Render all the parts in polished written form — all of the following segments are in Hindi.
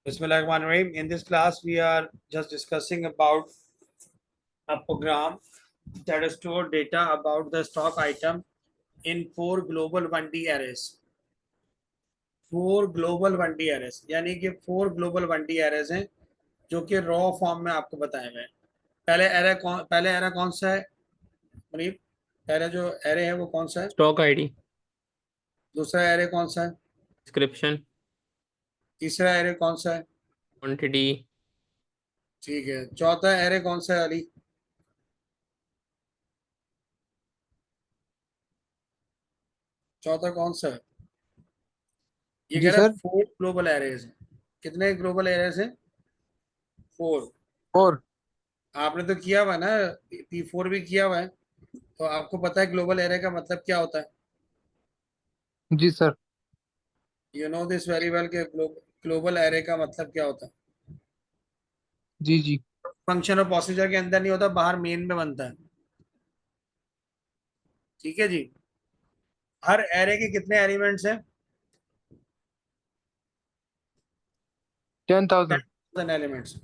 Bismillahirrahmanirrahim. In this class, we are just discussing about a program that store data about the stock item in 4 global 1D arrays. 4 global 1D arrays, यानी कि 4 global 1D arrays हैं जो कि रॉ फॉर्म में आपको बताए हुए हैं. पहले एरे कौन सा है मुनीब? पहले जो एरे है वो कौन सा है? Stock ID. दूसरा एरे कौन सा है? डिस्क्रिप्शन. तीसरा एरे कौन सा है? क्वांटिटी. ठीक है. चौथा एरे कौन सा है अली? चौथा कौन सा है? ये जी कह रहा है सर. 4 ग्लोबल एरेज हैं. कितने ग्लोबल एरेज हैं? 4. और आपने तो किया हुआ है ना, P4 भी किया हुआ है, तो आपको पता है ग्लोबल एरे का मतलब क्या होता है. जी sir. You know this very well कि ग्लोबल एरे का मतलब क्या होता है. जी जी. फंक्शन और प्रोसीजर के अंदर नहीं होता, बाहर मेन में बनता है. ठीक है जी. हर एरे के कितने एलिमेंट्स हैं? 10,000. 10,000 elements.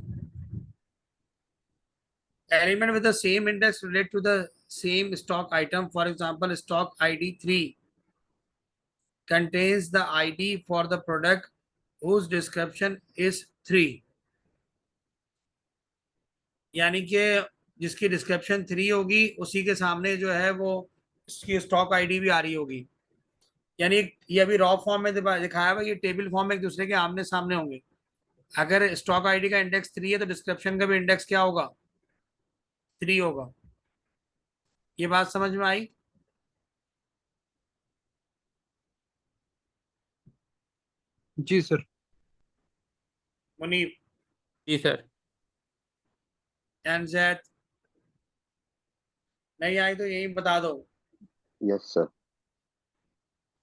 Element with the same index relate to the same stock item. For example, stock ID 3 contains the ID for the product whose description is 3. यानी कि जिसकी डिस्क्रिप्शन 3 होगी उसी के सामने जो है वो उसकी स्टॉक आईडी भी आ रही होगी. यानी ये अभी रॉ फॉर्म में दिखाया हुआ, ये टेबल फॉर्म में एक दूसरे के आमने सामने होंगे. अगर स्टॉक आईडी का इंडेक्स 3 है तो डिस्क्रिप्शन का भी इंडेक्स क्या होगा? 3 होगा. ये बात समझ में आई? जी सर. मुनीब, जी सर. एनजेड नहीं आई तो यही बता दो. Yes sir.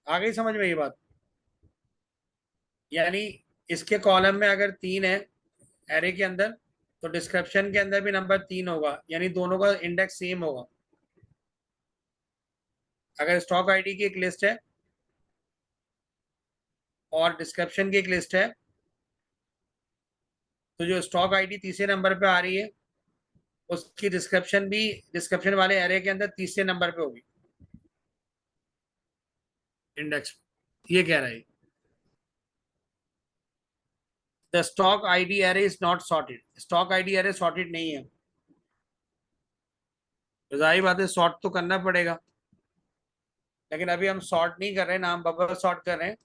आ गई समझ में ये बात? यानी इसके कॉलम में अगर 3 है एरे के अंदर, तो डिस्क्रिप्शन के अंदर भी नंबर 3 होगा, यानी दोनों का इंडेक्स सेम होगा. अगर स्टॉक आईडी की एक लिस्ट है और डिस्क्रिप्शन की एक लिस्ट है, तो जो स्टॉक आईडी तीसरे नंबर पे आ रही है उसकी डिस्क्रिप्शन भी डिस्क्रिप्शन वाले एरे के अंदर तीसरे नंबर पे होगी इंडेक्स. ये कह रहा है the stock ID array is not sorted. Stock ID array sorted नहीं है. तो जाहिर बात है सॉर्ट तो करना पड़ेगा, लेकिन अभी हम सॉर्ट नहीं कर रहे हैं ना, हम बफर सॉर्ट कर रहे हैं.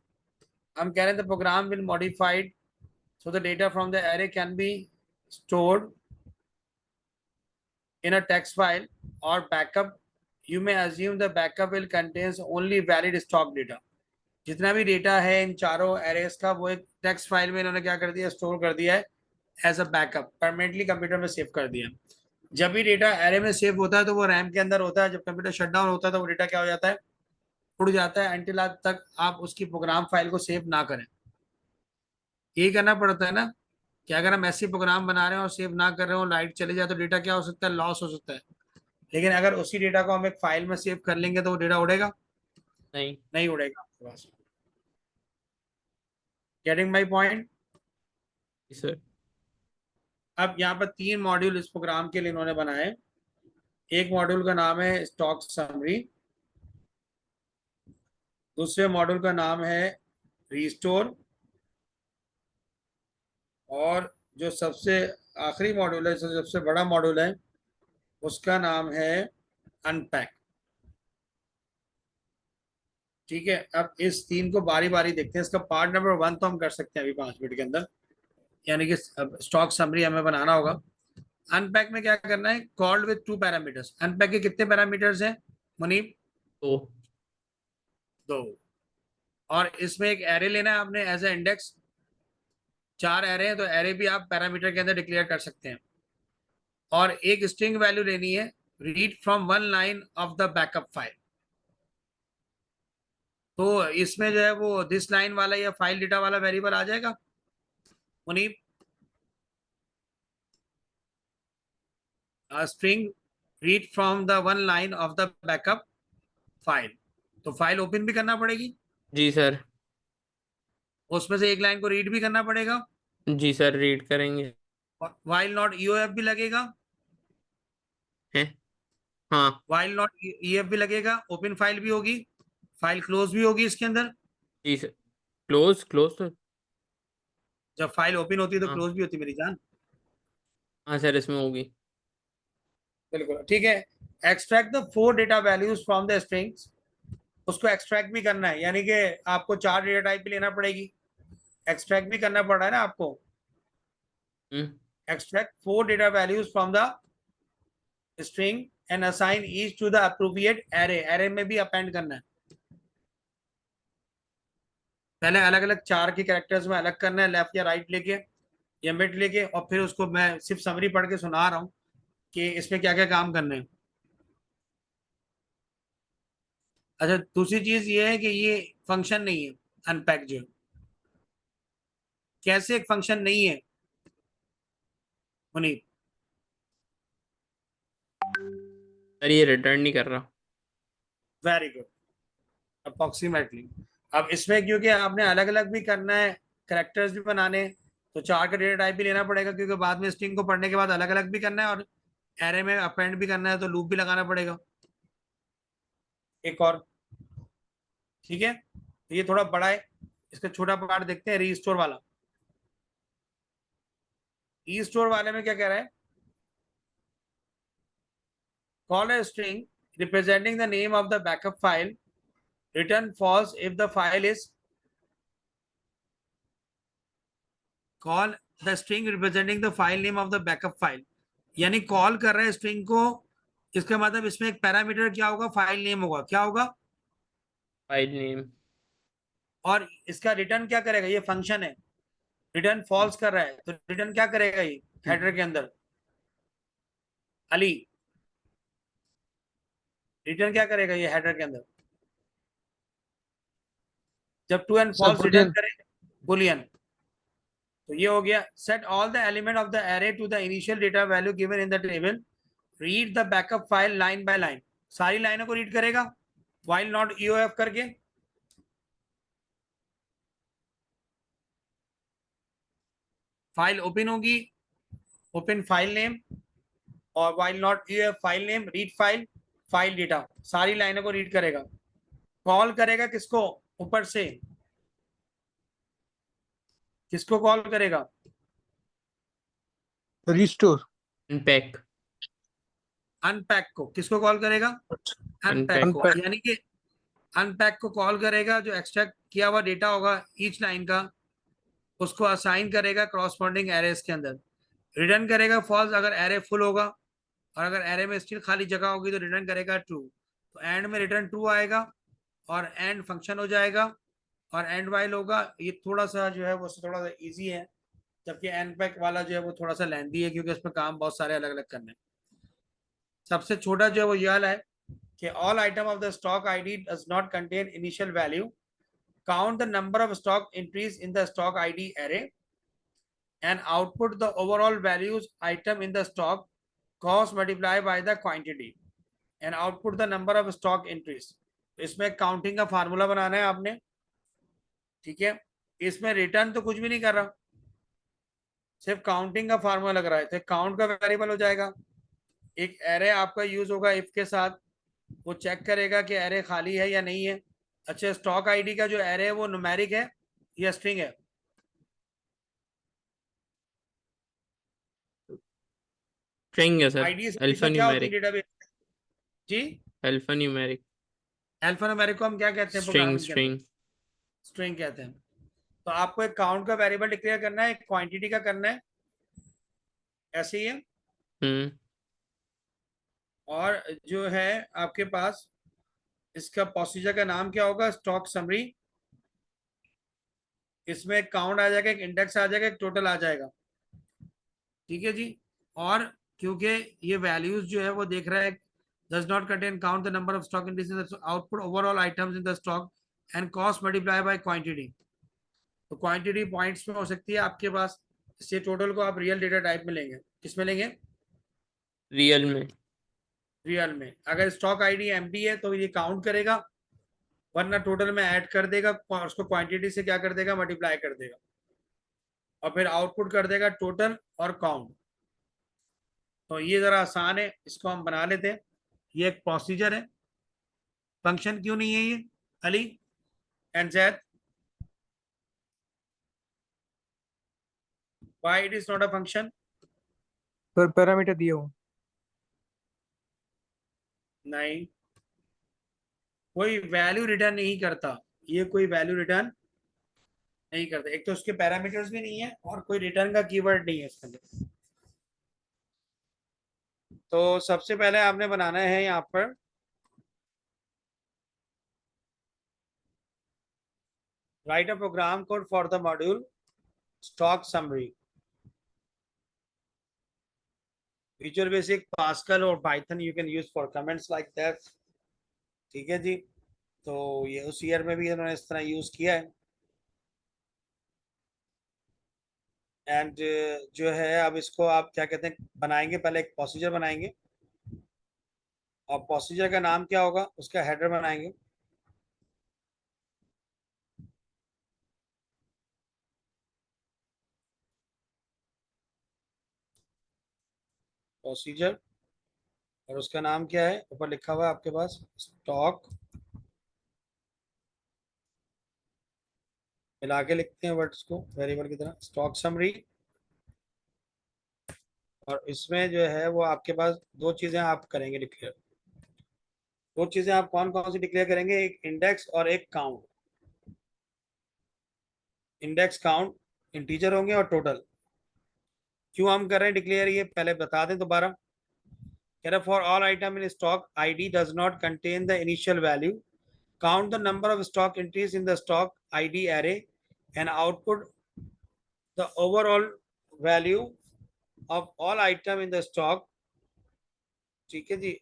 हम कह रहे हैं the program will modified so the data from the array can be stored in a text file or backup. You may assume the backup will contains only valid stock data. जितना भी डेटा है इन चारों एरेस का वो एक टेक्स्ट फाइल में इन्होंने क्या कर दिया, स्टोर कर दिया है as a backup, permanently computer में सेव कर दिया. जब भी डेटा एरे में सेव होता है तो वो रैम के अंदर होता है. जब कंप्यूटर शट डाउन होता है तो वो डेटा क्या हो जाता है, उड़ जाता है, अंटिल तक आप उसकी प्रोग्राम फाइल को सेव ना करें. यही करना पड़ता है ना, कि अगर हम ऐसे प्रोग्राम बना रहे हैं और सेव ना कर रहे हो, लाइट चले जाए तो डेटा क्या हो सकता है, लॉस हो सकता है. लेकिन अगर उसी डेटा को हम एक फाइल में सेव कर लेंगे तो वो डेटा उड़ेगा नहीं. नहीं उड़ेगा आपके पास. Getting my point? जी सर. अब यहाँ पर 3 मॉड्यूल इस प्रोग्राम के लिए इन्होंने बनाए. एक मॉड्यूल का नाम है स्टॉक समरी, दूसरे मॉड्यूल का नाम है रिस्टोर, और जो सबसे आखिरी मॉड्यूल है, सबसे बड़ा मॉड्यूल है, उसका नाम है अनपैक. ठीक है. अब इस 3 को बारी बारी देखते हैं. इसका पार्ट नंबर 1 तो हम कर सकते हैं अभी 5 मिनट के अंदर, यानी कि स्टॉक समरी हमें बनाना होगा. अनपैक में क्या करना है, कॉल्ड विद 2 पैरामीटर्स. अनपैक के कितने पैरामीटर्स हैं मुनीब? तो 2. और इसमें एक एरे लेना है आपने एज ए इंडेक्स. 4 एरे हैं तो एरे भी आप पैरामीटर के अंदर डिक्लेयर कर सकते हैं. और एक स्ट्रिंग वैल्यू लेनी है, read from 1 line of the backup file. तो इसमें जो है वो दिस लाइन वाला या फाइल डेटा वाला वेरिएबल आ जाएगा Muneeb. String read from the 1 line of the backup file. तो फाइल ओपन भी करना पड़ेगी, जी सर. उसमें से एक लाइन को रीड भी करना पड़ेगा. जी सर, रीड करेंगे। वाइल नॉट ईओएफ भी लगेगा, है। हाँ। वाइल नॉट ईएफ भी लगेगा, ओपन फाइल भी होगी, फाइल क्लोज भी होगी इसके अंदर। जी सर, क्लोज क्लोज तो। जब फाइल ओपन होती है तो हाँ। क्लोज भी होती है मेरी जान। हाँ सर, इसमें होगी। बिल्कुल ठीक है। Extract the 4 data values from the strings, उसको एक्सट्रैक्ट भी करना है, यानी कि आपको 4 डेटा टाइप भी लेना पड़ेगी, एक्सट्रैक्ट भी करना पड़ रहा है ना आपको। हम्म। Extract 4 data values from the string and assign each to the appropriate array, array में भी अपेंड करना है। पहले अलग अलग 4 के कैरेक्टर्स में अलग करना है, लेफ्ट या राइट लेके या मिड लेके, और फिर उसको मैं सिर्फ समरी पढ़ के सुना रहा हूँ कि इसमें क्या क्या काम करने हैं। अच्छा, दूसरी चीज ये है कि ये फंक्शन नहीं है अनपैक जो, कैसे एक फंक्शन नहीं है मुनीब? सर ये रिटर्न नहीं कर रहा। Very good, approximately. अब इसमें क्योंकि आपने अलग अलग भी करना है, करेक्टर्स भी बनाने हैं, तो 4 का डेटा टाइप भी लेना पड़ेगा, क्योंकि बाद में स्ट्रिंग को पढ़ने के बाद अलग अलग भी करना है और एरे में अपेंड भी करना है, तो लूप भी लगाना पड़ेगा एक और। ठीक है, तो ये थोड़ा बड़ा है, इसका छोटा पार्ट देखते हैं, रीस्टोर वाला। रीस्टोर वाले में क्या कह रहा है? Call a string representing the name of the backup file, return false if the file is, call the string representing the file name of the backup file, यानी कॉल कर रहे हैं स्ट्रिंग को, इसका मतलब इसमें एक पैरामीटर क्या होगा, फाइल नेम होगा, क्या होगा, फाइल नेम। और इसका रिटर्न क्या करेगा, ये फंक्शन है, रिटर्न फॉल्स कर रहा है, तो रिटर्न क्या करेगा ये हेडर के अंदर, अली रिटर्न क्या करेगा ये हेडर के अंदर, जब true and sir false return boolean. करे, बुलियन। तो ये हो गया, set all the element of the array to the initial data value given in the table, read the backup file line by line, सारी लाइनों को रीड करेगा व्हाइल नॉट ईओएफ करके। फाइल ओपन होगी, ओपन फाइल नेम, और while not EOF file name, read file, file data, सारी लाइनों को रीड करेगा। कॉल करेगा किसको, ऊपर से किसको कॉल करेगा, रिस्टोर। अनपैक। अनपैक को, किसको कॉल करेगा, अनपैक अनपैक। को, अनपैक। यानी कि अनपैक को कॉल करेगा, जो एक्सट्रैक्ट किया हुआ डेटा होगा ईच लाइन का, उसको असाइन करेगा क्रॉसपॉन्डिंग एरेस के अंदर, रिटर्न करेगा फॉल्स अगर एरे फुल होगा, और अगर एरे में स्टिल खाली जगह होगी तो रिटर्न करेगा ट्रू। तो एंड में रिटर्न ट्रू आएगा और एंड फंक्शन हो जाएगा, और एंड वाइल होगा। ये थोड़ा सा जो है वो थोड़ा सा इजी है, जबकि एनपैक वाला जो है वो थोड़ा सा लेंदी है, क्योंकि उसमें काम बहुत सारे अलग अलग करने हैं। सबसे छोटा जो है वो ये वाला है कि all item of the stock ID does not contain initial value, count the number of stock entries in the stock id array and output the overall values item in the stock, cost multiplied by the quantity and output the number of stock entries। इसमें काउंटिंग का फार्मूला बनाना है आपने, ठीक है। इसमें रिटर्न तो कुछ भी नहीं कर रहा, सिर्फ काउंटिंग का फार्मूला लग रहा है, तो काउंट का वेरिएबल हो जाएगा। एक एरे आपका यूज होगा इफ के साथ, वो चेक करेगा कि एरे खाली है या नहीं है। अच्छा, स्टॉक आईडी का जो एरे है वो न्यूमेरिक है या स्ट्रिंग है, स्ट्रिंग है सर। आईडी अल्फा हमेशा क्या होती है न्यूमेरिक। डेटाबेस? जी, अल्फा न्यूमेरिक। अल्फान्यूमेरिक को हम क्या कहते हैं स्ट्रिंग प्रोग्रामिंग के अंदर? स्ट्रिंग। स्ट्रिंग कहते हैं। तो आपको एक काउंट का वेरिएबल डिक्लेयर करना है, एक क्वांटिटी का करना है, ऐसे ही है। हम्म। और जो है आपके पास इसका प्रोसीजर का नाम क्या होगा, स्टॉक समरी। इसमें एक काउंट आ जाएगा, एक इंडेक्स आ जाएगा, एक टोटल आ जाएगा, ठीक है जी। और क्योंकि ये वैल्यूज जो है वो देख रहा है, does not contain count the number of stock indices in the output overall items in the stock and cost multiplied by quantity। तो क्वांटिटी पॉइंट्स में हो सकती है आपके पास, इससे टोटल को आप रियल डेटा टाइप में लेंगे, किसमें लेंगे, रियल में। रियल में। अगर स्टॉक आईडी एम्प्टी है तो ये काउंट करेगा, वरना टोटल में ऐड कर देगा, उसको क्वांटिटी से क्या कर देगा, मल्टीप्लाई कर देगा। और फिर आउटपुट कर देगा टोटल और काउंट। तो ये जरा आसान है, इसको हम बना लेते हैं। ये एक प्रोसीजर है। फंक्शन क्यों नहीं है ये Ali and Zaid? Why it is not a function? Sir parameter दिए हो। नहीं, कोई वैल्यू रिटर्न नहीं करता। ये कोई वैल्यू रिटर्न नहीं करता। एक तो उसके पैरामीटर्स भी नहीं है और कोई रिटर्न का कीवर्ड नहीं है इसके अंदर। तो सबसे पहले आपने बनाना है यहाँ पर write a program code for the module stock summary. Visual Basic, Pascal और Python you can use for comments like that. ठीक है जी। तो ये उस ईयर में भी इन्होंने इस तरह यूज किया है। एंड जो है अब इसको आप क्या कहते हैं बनाएंगे, पहले एक प्रोसीजर बनाएंगे और प्रोसीजर का नाम क्या होगा, उसका हेडर बनाएंगे। प्रोसीजर, और उसका नाम क्या है, ऊपर लिखा हुआ है आपके पास स्टॉक, मिला के लिखते हैं वर्ड्स को वेरिएबल की तरह, स्टॉक समरी। और इसमें जो है वो आपके पास दो चीजें आप करेंगे डिक्लेयर। दो चीजें आप कौन कौन सी डिक्लेयर करेंगे, एक इंडेक्स और एक काउंट। इंडेक्स काउंट इंटीजर होंगे और टोटल। क्यों हम कर रहे हैं डिक्लेयर ये पहले बता दें दोबारा। कह रहा for all item in stock ID does not contain the initial value, count the number of stock entries in the stock ID array and output the overall value of all item in the stock. ठीक है जी।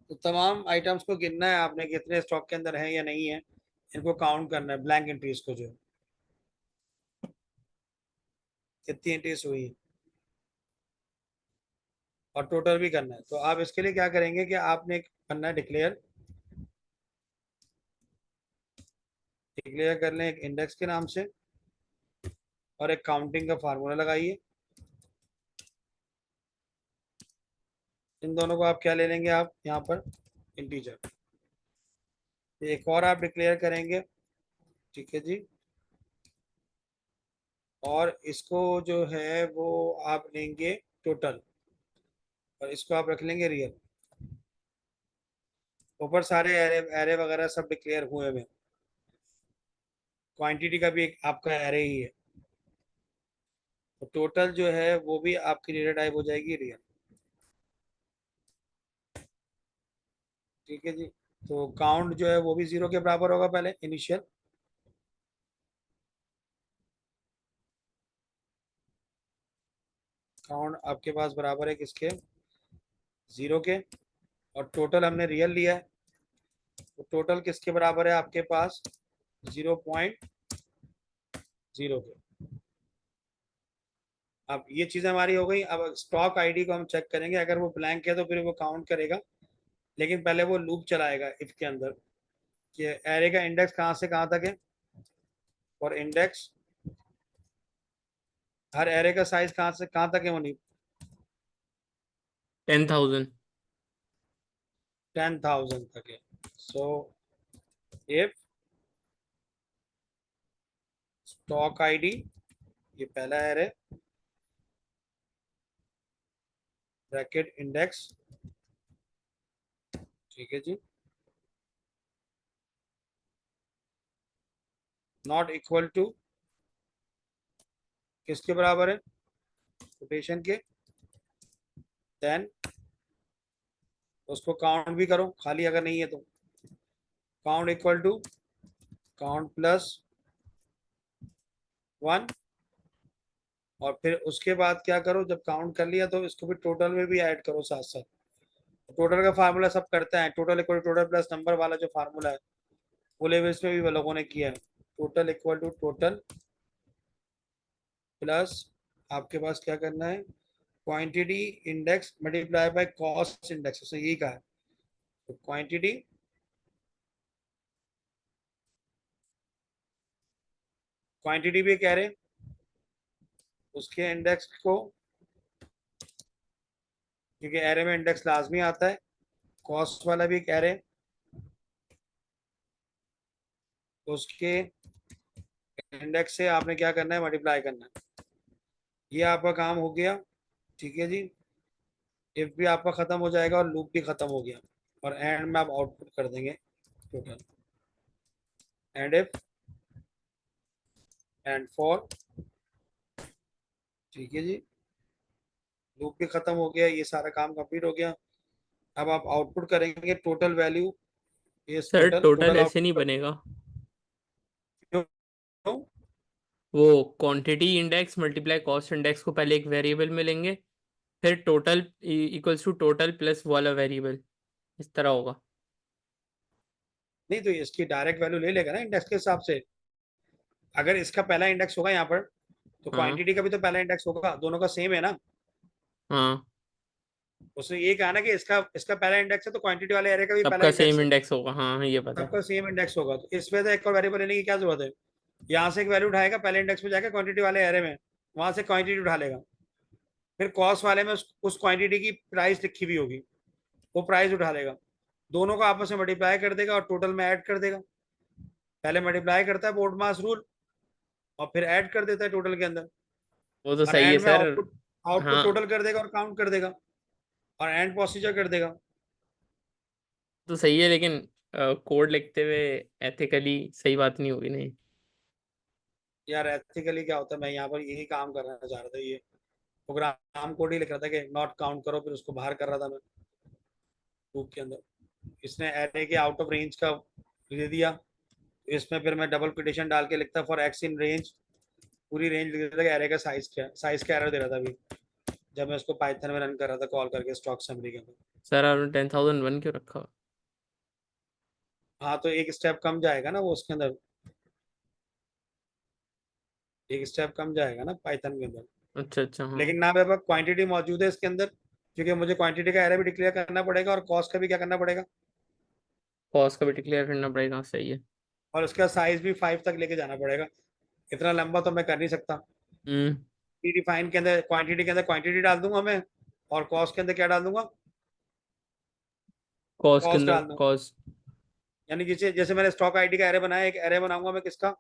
तो तमाम आइटम्स को गिनना है आपने, कितने स्टॉक के अंदर है या नहीं है, इनको काउंट करना है, ब्लैंक एंट्रीज को, जो कितनी एंट्रीज हुई है, और टोटल भी करना है। तो आप इसके लिए क्या करेंगे कि आपने एक करना है डिक्लेयर। डिक्लेयर कर लें एक इंडेक्स के नाम से और एक काउंटिंग का फार्मूला लगाइए। इन दोनों को आप क्या ले लेंगे, आप यहाँ पर इंटीजर। एक और आप डिक्लेयर करेंगे, ठीक है जी। और इसको जो है वो आप लेंगे टोटल, और इसको आप रख लेंगे रियल। ऊपर सारे एरे एरे वगैरह सब डिक्लेयर हुए हुए। क्वांटिटी का भी एक आपका एरे ही है। तो टोटल जो है वो भी आपकी डेटा टाइप हो जाएगी रियल। ठीक है जी। तो काउंट जो है वो भी 0 के बराबर होगा पहले इनिशियल। काउंट आपके पास बराबर है किसके, 0 के। और टोटल हमने रियल लिया है, तो टोटल किसके बराबर है आपके पास, 0.0 के। अब ये चीज़ हमारी हो गई। अब स्टॉक आईडी को हम चेक करेंगे, अगर वो ब्लैंक है तो फिर वो काउंट करेगा, लेकिन पहले वो लूप चलाएगा इफ के अंदर कि एरे का इंडेक्स कहाँ से कहाँ तक है। और इंडेक्स, हर एरे का साइज कहाँ से कहाँ तक है मुनीब? 10,000। 10,000 तक है। सो इफ स्टॉक आईडी, ये पहला एरे, ब्रैकेट इंडेक्स, ठीक है जी, नॉट इक्वल टू किसके बराबर है, कोटेशन के, देन उसको काउंट भी करो खाली अगर नहीं है तो, count equal to count plus 1। और फिर उसके बाद क्या करो, जब काउंट कर लिया तो इसको भी टोटल में भी ऐड करो साथ साथ। टोटल का फार्मूला सब करते हैं, total equal to total plus number वाला जो फार्मूला है वो लेवल्स में भी वो लोगों ने किया है। Total equal to total plus आपके पास क्या करना है, quantity index multiply by cost index, उसने यही कहा है। तो क्वांटिटी क्वांटिटी भी कह रहे हैं, उसके इंडेक्स को, क्योंकि एरे में इंडेक्स लाजमी आता है, कॉस्ट वाला भी एक एरे, उसके इंडेक्स से आपने क्या करना है, मल्टीप्लाई करना है। ये आपका काम हो गया, ठीक है जी। इफ भी आपका खत्म हो जाएगा और लूप भी खत्म हो गया, और एंड में आप आउटपुट कर देंगे total, and if and for, ठीक है जी। लूप भी खत्म हो गया, ये सारा काम कंप्लीट हो गया। अब आप आउटपुट करेंगे total value is sir total, total total ऐसे नहीं आउटपुट बनेगा, क्यों? वो quantity index multiply cost index को पहले एक वेरिएबल में लेंगे, फिर total equals to total plus वाला वेरिएबल, इस तरह होगा। नहीं तो इसकी डायरेक्ट वैल्यू ले लेगा ना इंडेक्स के हिसाब से। अगर इसका पहला इंडेक्स होगा यहाँ पर, तो हाँ क्वांटिटी का भी तो पहला इंडेक्स होगा, दोनों का सेम है ना। हाँ, उसने ये कहा ना कि इसका इसका पहला इंडेक्स है, तो क्वांटिटी वाले एरे का भी पहला सबका इंडेक्स सेम है, इंडेक्स होगा, हाँ ये पता है। सबका सेम इंडेक्स होगा। तो इसमें तो एक और वेरिएबल लेने की क्या जरूरत है। यहाँ से एक वैल्यू उठाएगा, पहले इंडेक्स में जाकर क्वांटिटी वाले एरे में, वहां से क्वांटिटी उठा लेगा, फिर कॉस्ट वाले में उस क्वांटिटी की प्राइस लिखी हुई होगी, वो प्राइस उठा लेगा, दोनों को आपस में मल्टीप्लाई कर देगा और टोटल में ऐड कर देगा। पहले मल्टीप्लाई करता है बोर्ड मास रूल, और फिर ऐड कर देता है टोटल के अंदर, वो तो और सही है एंड में सर। आउटपुट आउटपुट हाँ टोटल कर देगा और काउंट कर देगा, और एंड प्रोसीजर कर देगा। तो सही है, लेकिन कोड लिखते हुए एथिकली सही बात नहीं होगी नहीं। यार एथिकली क्या होता है, मैं यहाँ पर यही काम करना चाह रहा था, ये प्रोग्राम कोड ही लिख रहा था कि नॉट काउंट करो, फिर उसको बाहर कर रहा था मैं लूप के अंदर। इसने एरे के आउट ऑफ रेंज का दे दिया, तो इसमें फिर मैं डबल कोटेशन डाल के लिखता फॉर एक्स इन रेंज, पूरी रेंज लिख देता कि एरे का साइज क्या है, साइज का एरर दे रहा था अभी जब मैं उसको पाइथन में रन कर रहा था कॉल करके स्टॉक समरी के अंदर। सर आपने 10,001 क्यों रखा? हाँ तो एक स्टेप कम जाएगा ना वो उसके अंदर, एक स्टेप कम जाएगा ना पाइथन के अंदर। अच्छा अच्छा, हाँ। लेकिन ना मेरे पास क्वांटिटी मौजूद है इसके अंदर, क्योंकि मुझे क्वांटिटी का एरे भी डिक्लेयर करना पड़ेगा और कॉस्ट का भी क्या करना पड़ेगा, कॉस्ट का भी डिक्लेयर करना पड़ेगा, सही है। और उसका साइज भी 5 तक लेके जाना पड़ेगा। इतना लंबा तो मैं कर नहीं सकता। हम्म। डिफाइन के अंदर क्वांटिटी के अंदर क्वांटिटी डाल दूंगा मैं, और कॉस्ट के अंदर क्या डाल दूंगा, कॉस्ट के कॉस्ट अंदर डाल दूंगा। कॉस्ट। यानी जैसे जैसे मैंने स्टॉक आईडी का एरे बनाया, एक एरे बनाऊंगा मैं किसका,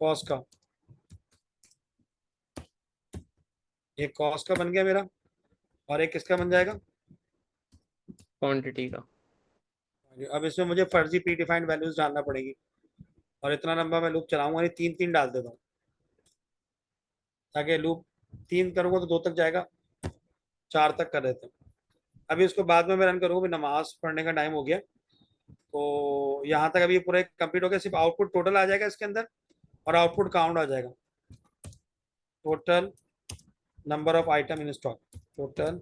कॉस्ट का। एक कॉस्ट का बन गया मेरा, और एक किसका बन जाएगा, क्वांटिटी का। अब इसमें मुझे फर्जी प्री डिफाइंड वैल्यूज डालना पड़ेगी, और इतना लंबा मैं लूप चलाऊंगा नहीं, 3 3 डाल देता हूँ, ताकि लूप 3 करूंगा तो 2 तक जाएगा, 4 तक कर देते हैं। अभी उसको बाद में मैं रन करूंगा, नमाज पढ़ने का टाइम हो गया। तो यहाँ तक अभी पूरा कंप्लीट हो गया, सिर्फ आउटपुट टोटल आ जाएगा इसके अंदर, और आउटपुट काउंट आ जाएगा, total number of item in stock, total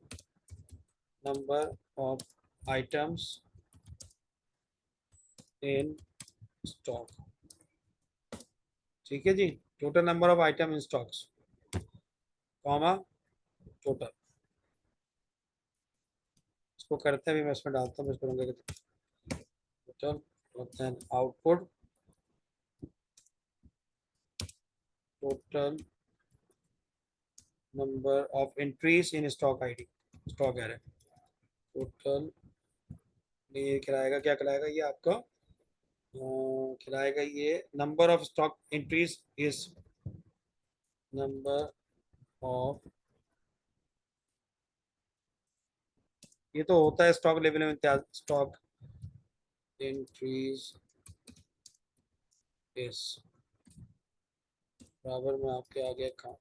number of items in stock, ठीक है जी। Total number of item in stocks, comma total. इसको करते हैं, मैं इसमें डालता हूँ, इसको टोटल, और then output total number of entries in stock ID, stock array, total. ये खिलाएगा, क्या खिलाएगा ये आपका, खिलाएगा ये number of stock entries is number of, ये तो होता है स्टॉक लेवल में इम्तियाज, स्टॉक एंट्रीज इज बराबर में आपके आगे काउंट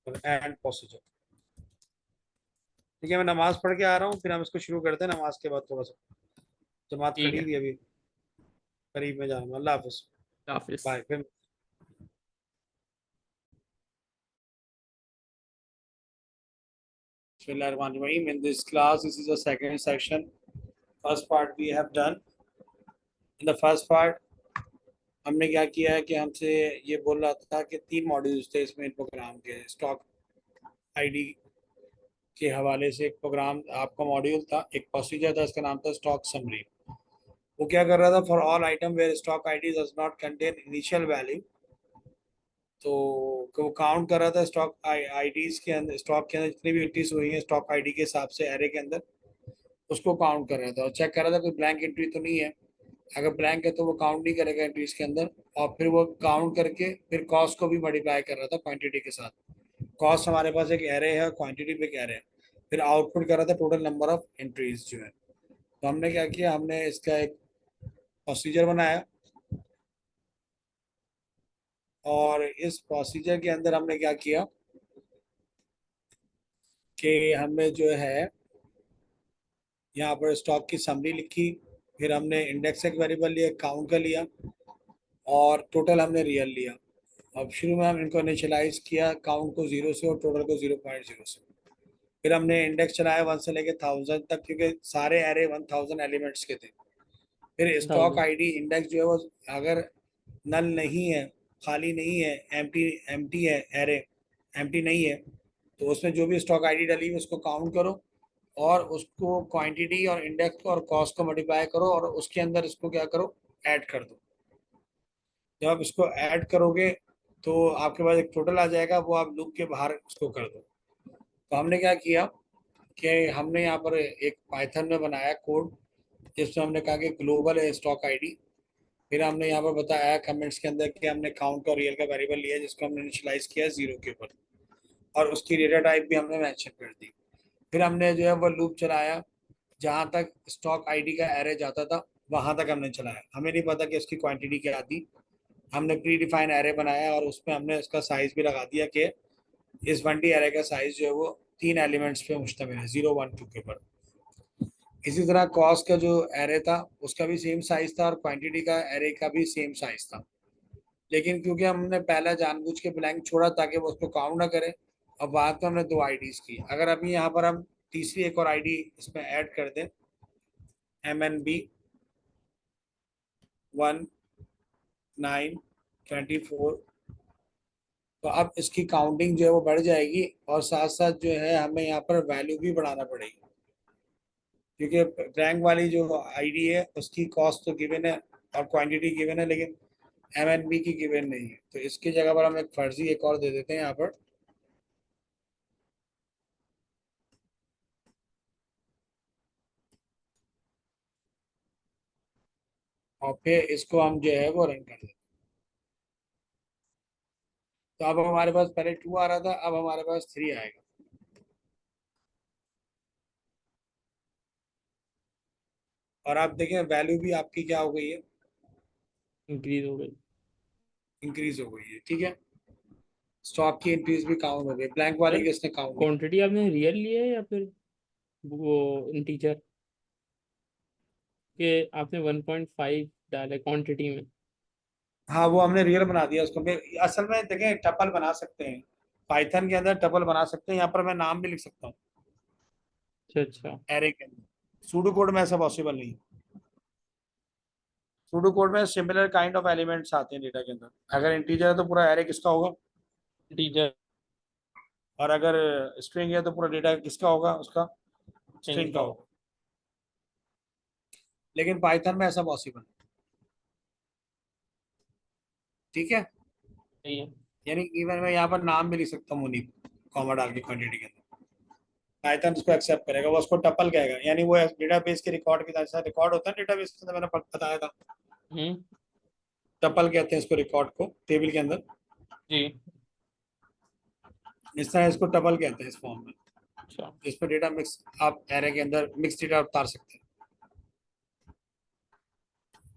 और एंड प्रोसीजर। ठीक है, मैं नमाज पढ़ के आ रहा हूँ, फिर हम इसको शुरू करते हैं, नमाज के बाद थोड़ा सा जमात ठीक खड़ी है, हुई अभी, करीब में जाऊंगा। अल्लाह हाफिज, हाफिज। बाय फिर। Bismillahirrahmanirrahim. In this class, this is the second section. First part we have done. In the first part, हमने क्या किया है कि हमसे ये बोल रहा था कि 3 मॉड्यूल्स थे इसमें प्रोग्राम के, स्टॉक आईडी के हवाले से एक प्रोग्राम आपका मॉड्यूल था, एक प्रोसीजर था, इसका नाम था स्टॉक समरी। वो क्या कर रहा था, for all item where stock ID does not contain initial value, तो वो काउंट कर रहा था स्टॉक आईडीज के अंदर, स्टॉक के अंदर जितनी भी एंट्रीज हुई हैं स्टॉक आईडी के हिसाब से एरे के अंदर, उसको काउंट कर रहा था और चेक कर रहा था कोई ब्लैंक एंट्री तो नहीं है। अगर ब्लैंक है तो वो काउंट नहीं करेगा एंट्रीज के अंदर। और फिर वो काउंट करके फिर कॉस्ट को भी मल्टीप्लाई कर रहा था क्वांटिटी के साथ। कॉस्ट हमारे पास एक एरे है, क्वांटिटी भी एक एरे है। फिर आउटपुट कर रहा था टोटल नंबर ऑफ एंट्रीज जो है। तो हमने क्या किया, हमने इसका एक प्रोसीजर बनाया और इस प्रोसीजर के अंदर हमने क्या किया कि हमने जो है यहाँ पर स्टॉक की समरी लिखी, फिर हमने इंडेक्स एक वेरिएबल लिया, काउंट का लिया और टोटल हमने रियल लिया। अब शुरू में हम इनको इनिशियलाइज किया काउंट को 0 से और टोटल को 0.0 से। फिर हमने इंडेक्स चलाया 1 से लेके 1000 तक, क्योंकि सारे एरे 1000 एलिमेंट्स के थे। फिर स्टॉक 1000 आईडी इंडेक्स जो है वो अगर नल नहीं है, खाली नहीं है, एम्प्टी एम्प्टी है, एरे एम्प्टी नहीं है, तो उसमें जो भी स्टॉक आईडी डली है उसको काउंट करो और उसको क्वांटिटी और इंडेक्स को और कॉस्ट को मल्टीप्लाई करो और उसके अंदर इसको क्या करो, ऐड कर दो। जब आप इसको ऐड करोगे तो आपके पास एक टोटल आ जाएगा, वो आप लूप के बाहर उसको कर दो। तो हमने क्या किया कि हमने यहाँ पर एक पाइथन में बनाया कोड जिसमें हमने कहा कि ग्लोबल है स्टॉक आईडी। फिर हमने यहाँ पर बताया कमेंट्स के अंदर कि हमने काउंट और रियल का वेरिएबल लिया जिसको हमने इनिशियलाइज किया 0 के ऊपर और उसकी डेटा टाइप भी हमने मेंशन कर दी। फिर हमने जो है वो लूप चलाया, जहाँ तक स्टॉक आईडी का एरे जाता था वहां तक हमने चलाया। हमें नहीं पता कि उसकी क्वांटिटी क्या थी। हमने प्री डिफाइन एरे बनाया और उसमें हमने उसका साइज भी लगा दिया कि इस 1D एरे का साइज जो है वो 3 एलिमेंट्स पे मुश्तमिल है, 0 1 2 के ऊपर। इसी तरह कॉस्ट का जो एरे था उसका भी सेम साइज था और क्वांटिटी का एरे का भी सेम साइज था। लेकिन क्योंकि हमने पहला जानबूझ के ब्लैंक छोड़ा ताकि वो उसको काउंट ना करे, और बाद में हमने 2 आईडीज की। अगर अभी यहाँ पर हम तीसरी एक और आईडी इसमें ऐड कर दें, MNB1924, तो अब इसकी काउंटिंग जो है वो बढ़ जाएगी और साथ साथ जो है हमें यहाँ पर वैल्यू भी बढ़ाना पड़ेगी, क्योंकि रैंक वाली जो आईडी है उसकी कॉस्ट तो गिवन है और क्वांटिटी गिवन है, लेकिन MNB की गिवन नहीं है। तो इसकी जगह पर हम एक फर्जी एक और दे देते हैं यहाँ पर, और फिर इसको हम जो है वो रन कर देते हैं। तो अब हमारे पास पहले 2 आ रहा था, अब हमारे पास 3 आएगा। और आप देखें वैल्यू भी आपकी क्या हो गई है, इंक्रीज हो गई। इंक्रीज हो गई है। ठीक है, स्टॉक की इंक्रीज भी काउंट हो गई, ब्लैंक वाली सर की इसने काउंट नहीं। क्वांटिटी आपने रियल लिया है या फिर वो इंटीजर के आपने 1.5 डाला क्वांटिटी में? हाँ वो हमने रियल बना दिया उसको। असल में देखें टपल बना सकते हैं, पाइथन के अंदर टपल बना सकते हैं। यहाँ पर मैं नाम भी लिख सकता हूँ अच्छा अच्छा। एरे के अंदर। सूडो कोड में ऐसा पॉसिबल नहीं। सूडो कोड में सिमिलर काइंड ऑफ एलिमेंट्स आते हैं डेटा के अंदर। अगर इंटीजर है तो पूरा एरे किसका होगा, इंटीजर और अगर स्ट्रिंग है तो पूरा डेटा किसका होगा, उसका स्ट्रिंग इनका का होगा। लेकिन पाइथन में ऐसा पॉसिबल है। ठीक है, सही है। यानी इवन मैं यहाँ पर नाम भी लिख सकता हूँ मुनीब, कॉमा डाल के क्वांटिटी के अंदर। पाइथन उसको एक्सेप्ट करेगा, वो उसको टपल कहेगा। यानी वो डेटाबेस के रिकॉर्ड के जैसा रिकॉर्ड होता है डेटाबेस के अंदर, मैंने बताया था। हम्म। टपल कहते हैं इसको, रिकॉर्ड को टेबल के अंदर। जी। इस तरह इसको टपल कहते हैं इस फॉर्म में, अच्छा। जिस पर डेटा मिक्स आप एरे के अंदर मिक्स डेटा उतार सकते हैं।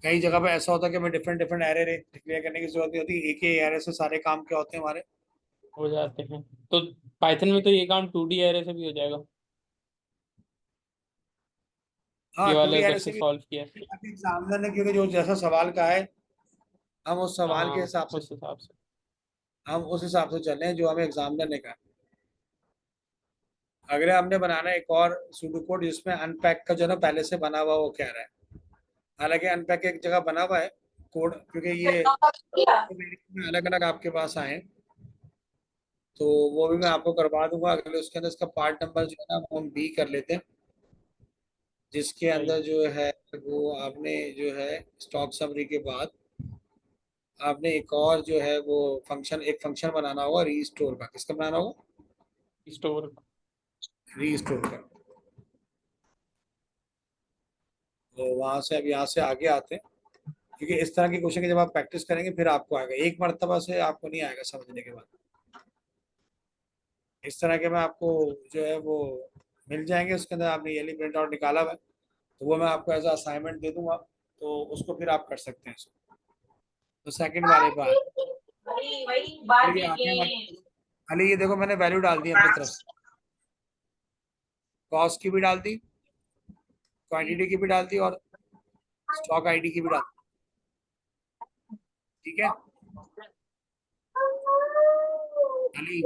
कई जगह पे ऐसा होता है कि हमें डिफरेंट डिफरेंट एरे डिक्लेयर करने की जरूरत नहीं होती, एक ही एरे से सारे काम क्या होते हैं हमारे। हो जाते हैं तो पाइथन में तो ये काम 2D एरे से भी हो जाएगा। हाँ ये 2D वाला एरे जैसे से भी। सॉल्व किया। अभी एग्जामिनर ने क्योंकि जो जैसा सवाल का है हम उस सवाल के हाँ हिसाब से, उस हिसाब से। हम उस हिसाब से चल रहे हैं जो हमें एग्जामिनर ने कहा। अगले हमने बनाना है एक और सूडो कोड जिसमें अनपैक का जो है ना पहले से बना हुआ वो कह रहा है। हालांकि अनपैक एक जगह बना हुआ है कोड, क्योंकि ये अलग अलग आपके पास आए हैं, तो वो भी मैं आपको करवा दूंगा। अगले उसके अंदर इसका पार्ट नंबर जो है ना वो हम बी कर लेते हैं, जिसके सही। अंदर जो है वो आपने जो है स्टॉक समरी के बाद आपने एक और जो है वो एक फंक्शन बनाना होगा रीस्टोर का। किसका बनाना होगा? स्टोर रीस्टोर का। तो वहां से अब यहाँ से आगे आते हैं, क्योंकि इस तरह के क्वेश्चन की जब आप प्रैक्टिस करेंगे फिर आपको आएगा, एक मर्तबा से आपको नहीं आएगा समझने के बाद। इस तरह के मैं आपको जो है वो मिल जाएंगे, उसके अंदर आपने ये प्रिंट आउट निकाला हुआ है, तो वो मैं आपको एज असाइनमेंट दे दूंगा, तो उसको फिर आप कर सकते हैं इसको। तो सेकंड वाले बात, वही बात ये है आगे कि खाली ये देखो मैंने वैल्यू डाल दी अपनी तरफ से, कॉस्ट की भी डाल दी, क्वांटिटी की भी डाल दी, और स्टॉक आईडी की भी डाल दी। ठीक है खाली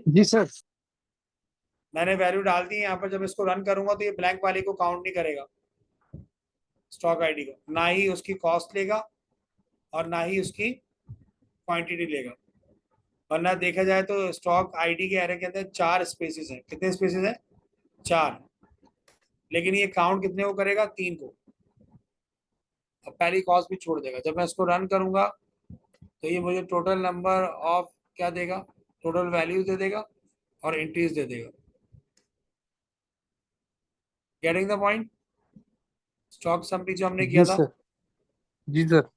जी सर। मैंने वैल्यू डाल दी है यहाँ पर। जब इसको रन करूंगा तो ये ब्लैंक वाली को काउंट नहीं करेगा, स्टॉक आईडी को, ना ही उसकी कॉस्ट लेगा और ना ही उसकी क्वांटिटी लेगा। वरना देखा जाए तो स्टॉक आईडी के एरे के अंदर 4 स्पेसिस हैं। कितने स्पेसिस हैं? 4। लेकिन ये काउंट कितने को करेगा? 3 को। अब पहली कॉस्ट भी छोड़ देगा। जब मैं इसको रन करूंगा तो ये मुझे टोटल नंबर ऑफ क्या देगा? टोटल वैल्यूज दे देगा और एंट्रीज दे देगा। Getting the point? Stock summary जो हमने किया जी था। सर। जी सर।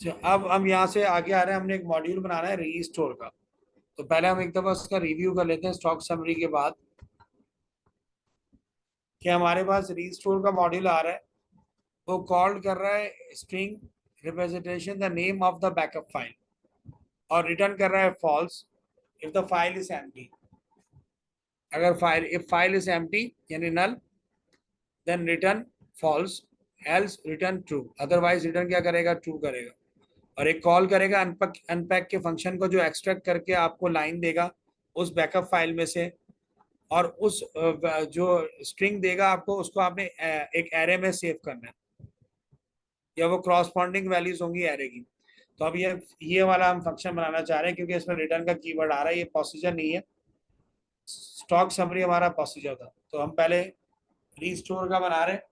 अच्छा, अब हम यहाँ से आगे आ रहे हैं, हमने एक मॉड्यूल बनाना है रीस्टोर का। तो पहले हम एक दफा उसका रिव्यू कर लेते हैं स्टॉक समरी के बाद, कि हमारे पास रीस्टोर का मॉड्यूल आ रहा है। वो कॉल कर रहा है string representation the name of the backup file, और रिटर्न कर रहा है false if the file is empty. अगर फाइल इज एम्प्टी यानी null, then return false, else return true. Otherwise return क्या करेगा? ट्रू करेगा। और एक कॉल करेगा अनपैक के फंक्शन को, जो एक्सट्रैक्ट करके आपको लाइन देगा उस बैकअप फाइल में से, और उस जो स्ट्रिंग देगा आपको, उसको आपने एक एरे में सेव करना है, या वो क्रॉसपॉन्डिंग वैल्यूज होंगी एरे की। तो अब ये वाला हम फंक्शन बनाना चाह रहे हैं, क्योंकि इसमें रिटर्न का कीवर्ड आ रहा है। ये प्रोसीजर नहीं है, स्टॉक समरी हमारा प्रोसीजर था। तो हम पहले रीस्टोर का बना रहे हैं,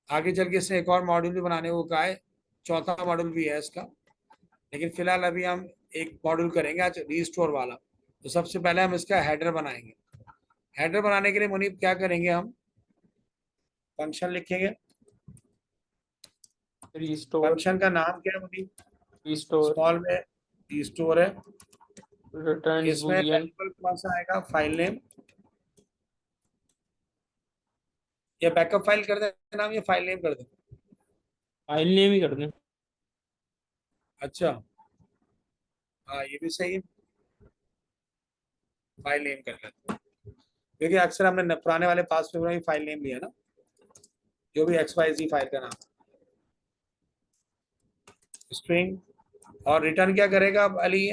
आगे चल के इसने एक और मॉड्यूल भी बनाने को कहा है, चौथा मॉड्यूल भी है इसका। लेकिन फिलहाल अभी हम एक मॉड्यूल करेंगे आज रीस्टोर वाला। तो सबसे पहले हम इसका हेडर बनाएंगे। हेडर बनाने के लिए मुनीब क्या करेंगे? हम फंक्शन लिखेंगे। रिस्टोर फंक्शन का नाम क्या है मुनीब? रिस्टोर स्मॉल में रीस्टोर है। रिटर्न्स इसमें बूलियन वेरिएबल कौन सा आएगा? फाइल नेम, या बैकअप फाइल कर दे नाम, या फाइल नेम कर दे? फाइल नेम ही कर दें। अच्छा, हाँ ये भी सही है, फाइल नेम कर लेते हैं। क्योंकि अक्सर हमने पुराने वाले पास पेपर में फाइल नेम लिया ना, जो भी XYZ फाइल का नाम, स्ट्रिंग। और रिटर्न क्या करेगा अब अली?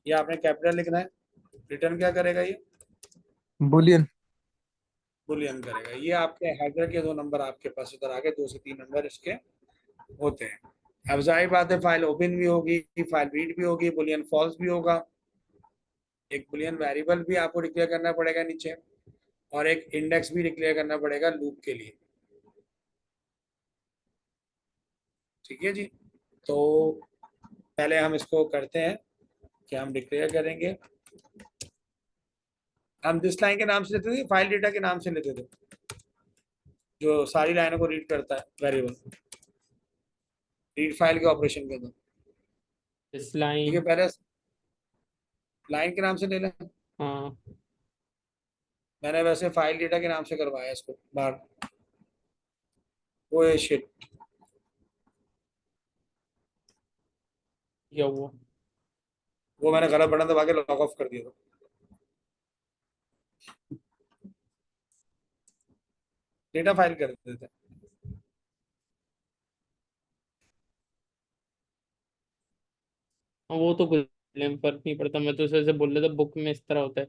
ये आपने कैपिटल लिखना है। रिटर्न क्या करेगा? ये बुलियन। बुलियन करेगा। ये आपके हेडर के 2 नंबर आपके पास इधर आगे, 2 से 3 नंबर इसके होते हैं। अब जाहिर बात है, फाइल ओपन भी होगी, फाइल रीड भी होगी, बुलियन फॉल्स भी होगा। एक बुलियन वेरिएबल भी आपको डिक्लेयर करना पड़ेगा नीचे, और एक इंडेक्स भी डिक्लेयर करना पड़ेगा लूप के लिए। ठीक है जी। तो पहले हम इसको करते हैं कि हम डिक्लेयर करेंगे। हम दिस लाइन के नाम से लेते थे, फाइल डेटा के नाम से लेते थे, जो सारी लाइनों को रीड करता है वेरिएबल, रीड फाइल के ऑपरेशन के अंदर। इस ठीक है, लाइन पहले लाइन के नाम से ले लें। हाँ मैंने वैसे फाइल डेटा के नाम से करवाया इसको बाहर। वो ये शिट, क्या हुआ? वो मैंने गलत बटन दबा के लॉग ऑफ कर दिया था। डेटा फाइल कर देते थे। हाँ, वो तो कुछ फर्क नहीं पड़ता। मैं तो ऐसे बोल रहा था बुक में इस तरह होता है,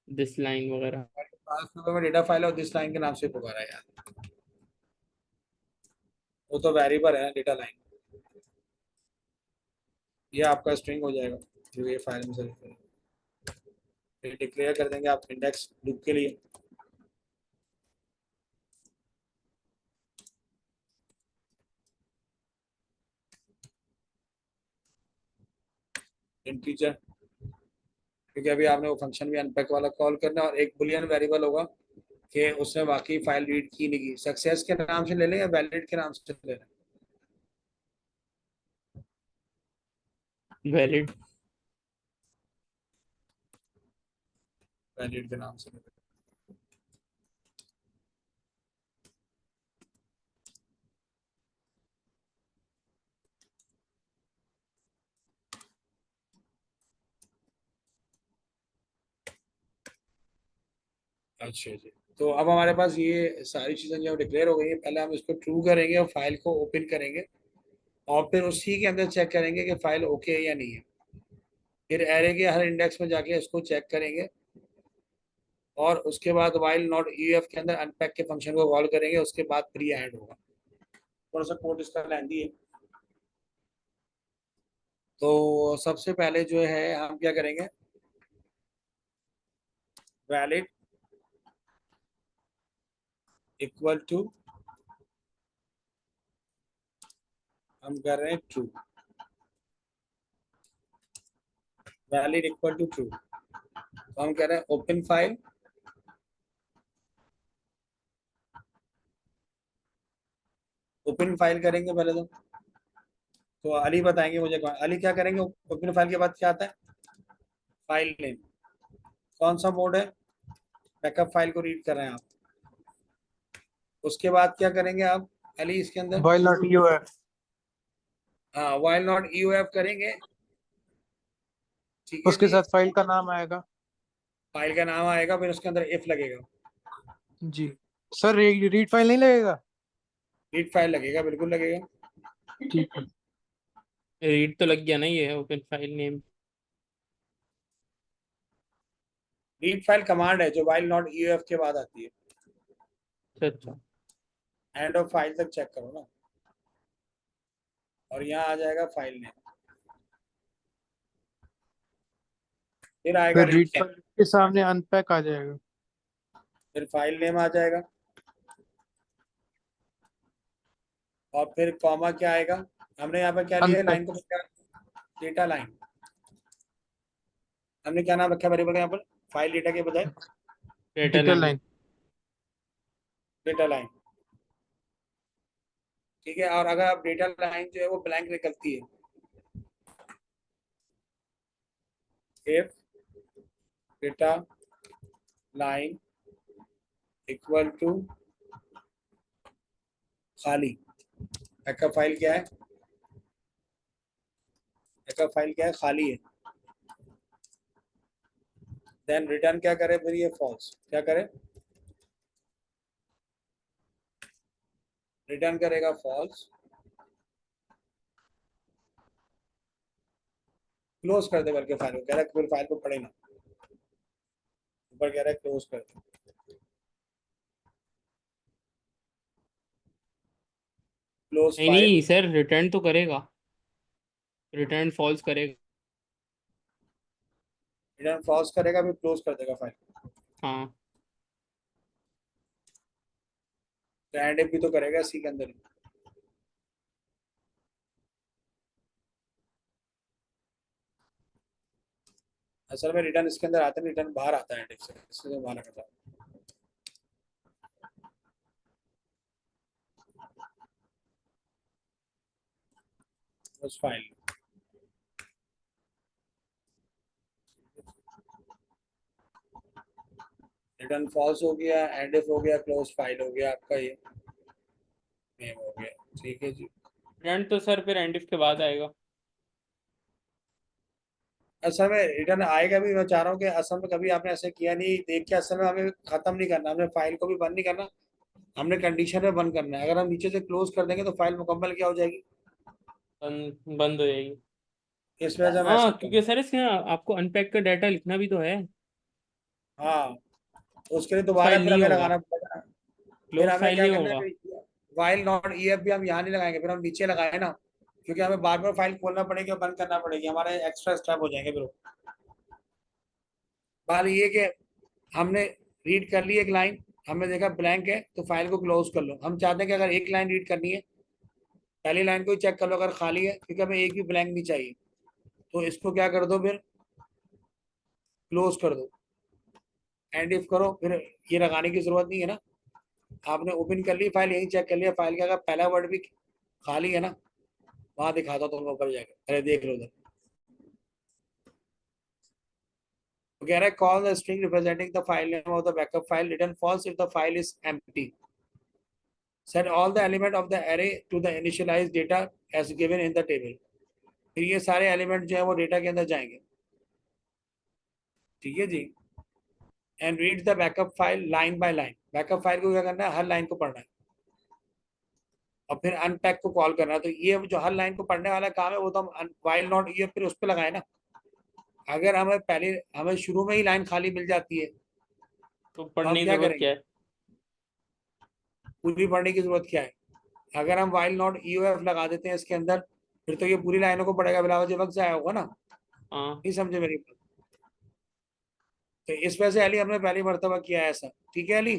दिस लाइन वगैरह। पास में डेटा फाइल और दिस लाइन के नाम से पुकारा है यार, वो तो वेरिएबल है डेटा लाइन। ये आपका स्ट्रिंग हो जाएगा जो ये फाइल में से फिर डिक्लेयर कर देंगे आप इंडेक्स लूप के लिए। इंटीजर, क्योंकि अभी आपने वो फंक्शन भी अनपैक वाला कॉल करना है, और एक बुलियन वेरिएबल होगा कि उसने वाकई फाइल रीड की नहीं की। सक्सेस के नाम से ले लें या वैलिड के नाम से ले लें? वैलिड। वैलिड के नाम से ले लें। अच्छा जी, तो अब हमारे पास ये सारी चीजें जो डिक्लेयर हो गई है, पहले हम इसको ट्रू करेंगे और फाइल को ओपन करेंगे, और फिर उसी के अंदर चेक करेंगे कि फाइल ओके है या नहीं है। फिर एरे के हर इंडेक्स में जाके इसको चेक करेंगे, और उसके बाद वाइल नॉट यूएफ के अंदर अनपैक के फंक्शन को कॉल करेंगे, उसके बाद प्री ऐड होगा। थोड़ा सा कोड इसका लेंदी है। तो सबसे पहले जो है हम क्या करेंगे, वैलिड इक्वल टू, हम कर रहे हैं true, valid equal to true. तो हम कह रहे हैं ओपन फाइल, ओपन फाइल करेंगे पहले तो अली बताएंगे मुझे अली क्या करेंगे ओपन फाइल के बाद क्या आता है, फाइल नेम। कौन सा मोड है, बैकअप फाइल को रीड कर रहे हैं आप। उसके बाद क्या करेंगे आप अली इसके अंदर, while not UF, हाँ वाइल नॉट यूएफ करेंगे, ठीक है उसके जी। साथ फाइल का नाम आएगा। फाइल का नाम आएगा, फिर उसके अंदर इफ लगेगा। जी सर, रीड फाइल नहीं लगेगा? रीड फाइल लगेगा, बिल्कुल लगेगा। ठीक है। रीड तो लग गया ना, ये open file name. Read file command है जो वाइल नॉट यूएफ के बाद आती है। अच्छा। एंड ऑफ फाइल तक चेक करो ना, और यहाँ आ जाएगा फाइल नेम, फिर आएगा फिर रीड रीड, फाइल के सामने अनपैक आ जाएगा। फिर फाइल नेम आ जाएगा, और फिर कॉमा क्या आएगा, हमने यहाँ पर क्या लिया है अनपैक लाइन को, क्या डेटा लाइन, हमने क्या नाम रखा वेरिएबल का यहाँ पर, फाइल डेटा के बजाय data detail line. Line. Data line, ठीक है। और अगर आप डेटा लाइन जो है वो ब्लैंक निकलती है, if data line equal to खाली, बैकअप फाइल क्या है, बैकअप फाइल क्या है, खाली है, देन रिटर्न क्या करे, फिर ये फॉल्स क्या करे, रिटर्न करेगा फॉल्स, क्लोज कर दे बल्कि फाइल को, कह रहा है फिर फाइल को पढ़े ना, ऊपर कह रहा है क्लोज कर दे, क्लोज नहीं फाइल, नहीं सर, रिटर्न तो करेगा, रिटर्न फॉल्स करेगा। रिटर्न फॉल्स करेगा, फिर क्लोज कर देगा फाइल। हाँ। तो एंड इफ भी तो करेगा सी के अंदर ही। असल में रिटर्न इसके अंदर आता है, रिटर्न बाहर आता है एंड इफ से, इससे तो बाहर करता है उस फाइल। रिटर्न फॉल्स हो गया, एंड इफ हो गया, क्लोज फाइल हो गया, आपका ये नेम हो गया, ठीक है जी। रिटर्न तो सर फिर एंड इफ के बाद आएगा। असल में रिटर्न आएगा भी, मैं चाह रहा हूँ कि असल में कभी आपने ऐसे किया नहीं देख के, असल में हमें खत्म नहीं करना, हमने फाइल को भी बंद नहीं करना, हमने कंडीशन में बंद करना है। अगर हम नीचे से क्लोज कर देंगे तो फाइल मुकम्मल क्या हो जाएगी, बंद हो जाएगी। इस वजह से हम ऐसा हाँ, करते क्योंकि हैं। सर इसमें आपको अनपैक का डाटा लिखना भी तो है। हाँ, तो उसके लिए दोबारा फाइल फिर नहीं हमें होगा, लगाना पड़ेगा। फिर क्लोज हमें फाइल क्या नहीं करना होगा। है, वाइल नॉट ईएफ भी हम यहाँ नहीं लगाएंगे, फिर हम नीचे लगाए ना, क्योंकि हमें बार बार फाइल खोलना पड़ेगी और बंद करना पड़ेगी, हमारे एक्स्ट्रा स्टेप हो जाएंगे फिर। बात ये कि हमने रीड कर ली एक लाइन, हमने देखा ब्लैंक है तो फाइल को क्लोज कर लो। हम चाहते हैं कि अगर एक लाइन रीड करनी है, पहली लाइन को ही चेक कर लो अगर खाली है, क्योंकि हमें एक भी ब्लैंक नहीं चाहिए। तो इसको क्या कर दो, फिर क्लोज कर दो, एंड इफ करो, फिर ये लगाने की जरूरत नहीं है ना। आपने ओपन कर ली फाइल, यही चेक कर लिया फाइल का, अगर पहला वर्ड भी खाली है ना, वहां दिखाता तुमको ऊपर जाकर, अरे देख लो उधर। तो कह रहा है call the string representing the file name of the backup file, return false if the file is empty, set all the element of the array to the initialised data as given in the table. फिर ये सारे एलिमेंट जो है वो डेटा के अंदर जाएंगे, ठीक है जी। And read the backup file line by line, backup file को क्या करना है, हर लाइन को पढ़ना है, और फिर अनपैक को कॉल करना है। तो ये जो हर लाइन को पढ़ने वाला काम है वो तो हम वाइल नॉट ये फिर उस पर लगाए ना। अगर हमें पहले, हमें शुरू में ही लाइन खाली मिल जाती है तो तो पढ़ने हम की क्या जरूरत करेंगे, क्या है? पूरी पढ़ने की जरूरत क्या है। अगर हम वाइल नॉट ईओएफ लगा देते हैं इसके अंदर, फिर तो ये पूरी लाइनों को पढ़ेगा, बिला वजह वक्त जाया होगा ना। हाँ नहीं समझे मेरी बात? तो इस वजह से अली हमने पहली मर्तबा किया है ऐसा, ठीक है अली।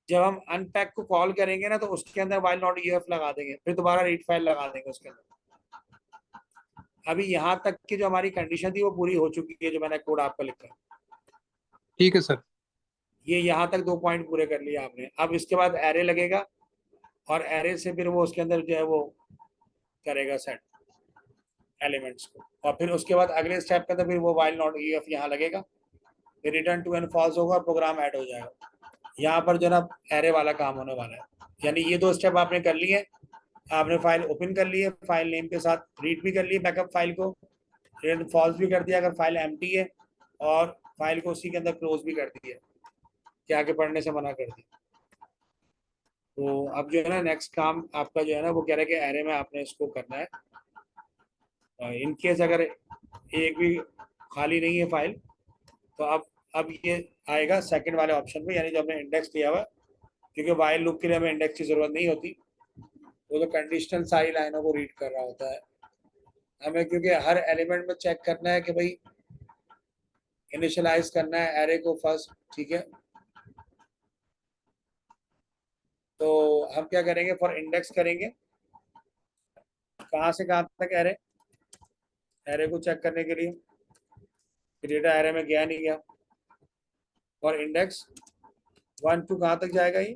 जब हम अनपैक को कॉल करेंगे ना, तो उसके अंदर वाइल नॉट ईओएफ लगा देंगे, फिर दोबारा रीड फाइल लगा देंगे उसके अंदर। अभी यहाँ तक की जो हमारी कंडीशन थी वो पूरी हो चुकी है, जो मैंने कोड आपको लिखा है। ठीक है सर। ये यहाँ तक 2 पॉइंट पूरे कर लिए आपने। अब इसके बाद एरे लगेगा, और एरे से फिर वो उसके अंदर जो है वो करेगा सेट एलिमेंट्स को, और फिर उसके बाद अगले स्टेप के अंदर फिर वो वाइल नॉट ईओएफ यहाँ लगेगा, फिर रिटर्न टू एंड फॉल्स होगा, प्रोग्राम ऐड हो जाएगा। यहाँ पर जो ना एरे वाला काम होने वाला है। यानी ये 2 स्टेप आपने कर लिए, आपने फाइल ओपन कर ली है, फाइल नेम के साथ रीड भी कर ली बैकअप फाइल को, रिटर्न फॉल्स भी कर दिया अगर फाइल एम्प्टी है, और फाइल को उसी के अंदर क्लोज भी कर दिया कि आगे पढ़ने से मना कर दिया। तो अब जो है ना नेक्स्ट काम आपका जो है ना वो कह रहा है कि एरे में आपने इसको करना है। इन केस अगर एक भी खाली नहीं है फाइल, तो अब ये आएगा सेकंड वाले ऑप्शन पे, यानी जो हमने इंडेक्स दिया हुआ, क्योंकि वाइल लूप के लिए हमें इंडेक्स की जरूरत नहीं होती, वो तो कंडीशनल सारी लाइनों को रीड कर रहा होता है हमें, क्योंकि हर एलिमेंट में चेक करना है कि भाई इनिशियलाइज करना है एरे को फर्स्ट, ठीक है। तो हम क्या करेंगे, फॉर इंडेक्स करेंगे, कहाँ से कहाँ तक एरे, एरे को चेक करने के लिए डेटा एरे में गया नहीं गया, और इंडेक्स 1 to कहाँ तक जाएगा ये,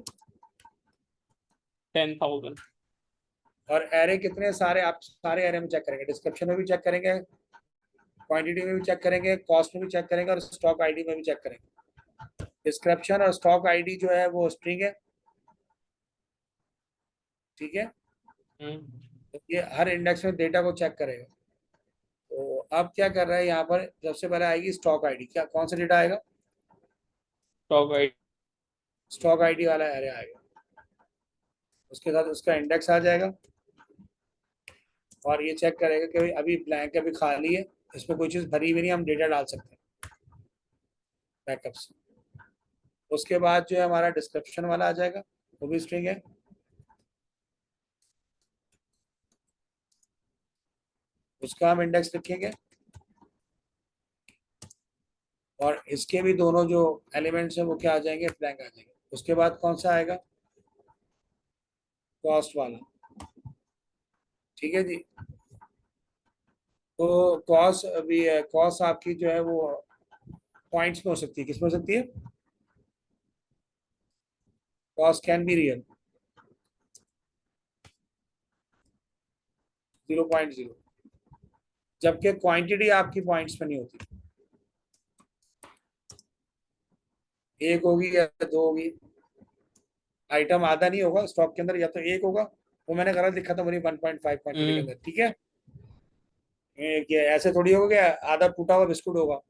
10,000। और एरे कितने सारे, आप सारे एरे में चेक करेंगे, डिस्क्रिप्शन में भी चेक करेंगे, क्वांटिटी में भी चेक करेंगे, कॉस्ट में भी चेक करेंगे, और स्टॉक आईडी में भी चेक करेंगे। डिस्क्रिप्शन और स्टॉक आईडी जो है वो स्ट्रिंग है, ठीक है। तो ये हर इंडेक्स में डेटा को चेक करेगा। तो अब क्या कर रहा है यहाँ पर, सबसे पहले आएगी स्टॉक आईडी, क्या कौन सा डेटा आएगा, स्टॉक आईडी। स्टॉक आईडी वाला एरे आएगा, उसके साथ उसका इंडेक्स आ जाएगा, और ये चेक करेगा कि अभी ब्लैंक है, अभी खाली है, इसमें कोई चीज़ भरी हुई नहीं, हम डेटा डाल सकते हैं बैकअप से। उसके बाद जो है हमारा डिस्क्रिप्शन वाला आ जाएगा, वो भी स्ट्रिंग है, उसका हम इंडेक्स लिखेंगे, और इसके भी दोनों जो एलिमेंट्स हैं वो क्या आ जाएंगे, ब्लैंक आ जाएंगे। उसके बाद कौन सा आएगा, कॉस्ट वाला, ठीक है जी। तो कॉस्ट भी है, कॉस्ट आपकी जो है वो पॉइंट्स में हो सकती है, किस में हो सकती है, कॉस्ट कैन बी रियल 0.0, जबकि क्वांटिटी आपकी पॉइंट्स में नहीं होती, 1 होगी या 2 होगी, आइटम आधा नहीं होगा स्टॉक के अंदर, या तो 1 होगा, वो मैंने गलत लिखा था मेरी 1.5 क्वांटिटी के अंदर, ठीक है। ऐसे थोड़ी होगा कि आधा टूटा हुआ बिस्कुट होगा,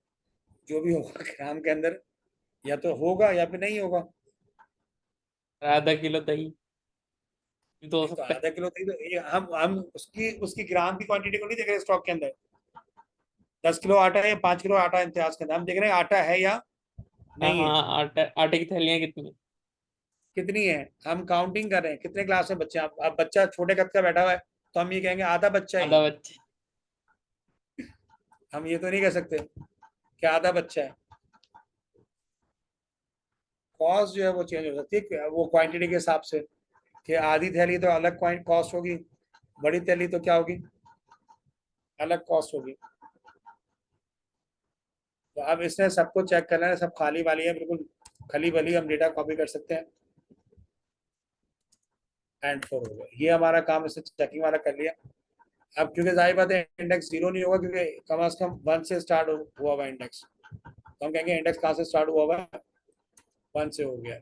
जो भी होगा ग्राम के अंदर या तो होगा या फिर नहीं होगा। आधा किलो दही भी तो हो तो सकता है। आधा किलो नहीं, तो ये हम उसकी उसकी ग्राम की क्वांटिटी को नहीं देख रहे स्टॉक के अंदर, 10 किलो आटा है या 5 किलो आटा इम्तियाज के अंदर, हम देख रहे हैं आटा है या हाँ नहीं है, हाँ, आटे की थैलियाँ कितनी? कितनी है, हम काउंटिंग कर रहे हैं कितने क्लास में बच्चे हैं। अब बच्चा छोटे कद का बैठा हुआ है, तो हम ये कहेंगे आधा बच्चा ही आधा है, बच्चे। हम ये तो नहीं कह सकते कि आधा बच्चा है। कॉस्ट जो है वो चेंज हो सकती है वो क्वांटिटी के हिसाब से, कि आधी थैली तो अलग कॉस्ट होगी, बड़ी थैली तो क्या होगी, अलग कॉस्ट होगी। तो अब इसने सबको चेक करना है, सब खाली वाली है, बिल्कुल खाली वाली, हम डेटा कॉपी कर सकते हैं। एंड 4 हो गया, ये हमारा काम इसने चेकिंग वाला कर लिया। अब क्योंकि जाहिर बात है इंडेक्स 0 नहीं होगा, क्योंकि कम से कम 1 से स्टार्ट हुआ हुआ इंडेक्स, तो हम कहेंगे इंडेक्स कहाँ से स्टार्ट हुआ हुआ है, 1 से हो गया।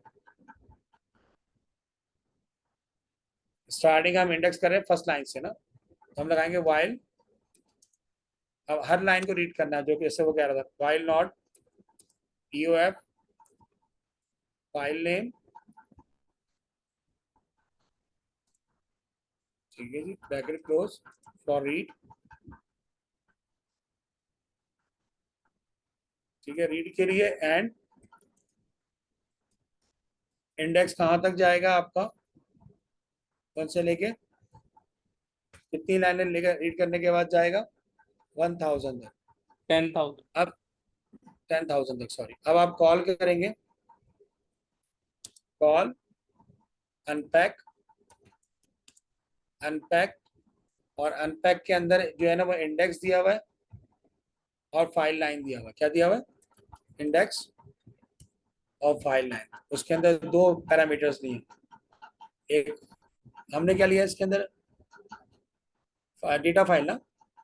स्टार्टिंग हम इंडेक्स कर रहे हैं फर्स्ट लाइन से ना, तो हम लगाएंगे वाइल। अब हर लाइन को रीड करना है, जो कि इससे वो कह रहा था, while not EOF file name, ठीक है जी, ब्रैकेट क्लोज फॉर रीड, ठीक है, रीड के लिए। एंड इंडेक्स कहाँ तक जाएगा आपका, 1 से लेके कितनी लाइनें लेकर रीड करने के बाद जाएगा, 1000 तक। 10,000। अब 10,000 तक, सॉरी। अब आप कॉल करेंगे, कॉल अनपैक, अनपैक, और अनपैक के अंदर जो है ना वो इंडेक्स दिया हुआ है और फाइल लाइन दिया हुआ है। क्या दिया हुआ है, इंडेक्स और फाइल लाइन। उसके अंदर 2 पैरामीटर्स दिए, एक हमने क्या लिया इसके अंदर, डेटा फाइल ना,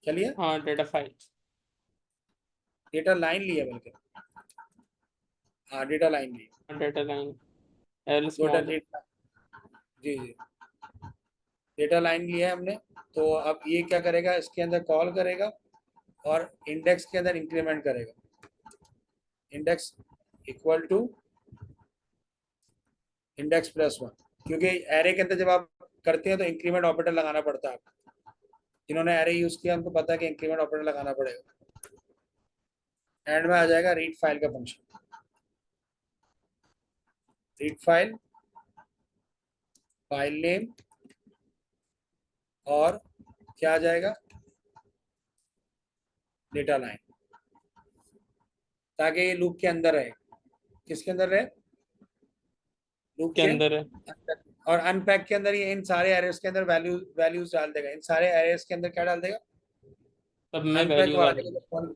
क्या लिया, हाँ, डेटा फाइल। डेटा लाइन लिया, बल्कि हाँ डेटा लाइन ली, data line L data small. जी जी, डेटा लाइन लिया है हमने। तो अब ये क्या करेगा, इसके अंदर कॉल करेगा और इंडेक्स के अंदर इंक्रीमेंट करेगा, index equal to index plus 1, क्योंकि एरे के अंदर जब आप करते हैं तो इंक्रीमेंट ऑपरेटर लगाना पड़ता है आपको। जिन्होंने एरे यूज किया उनको पता है कि इंक्रीमेंट ऑपरेटर लगाना पड़ेगा। एंड में आ जाएगा रीड फाइल का function, read file, file name, और क्या आ जाएगा, डेटा लाइन, ताकि ये लूप के अंदर रहे। किसके अंदर रहे, लूप के के अंदर है। अंदर। और अनपैक के अंदर ये इन सारे एरेस के अंदर वैल्यूज डाल देगा, इन सारे एरेस के अंदर क्या डाल देगा, सब में अनपैक वैल्यूज आ वाला जाएंगी। जगह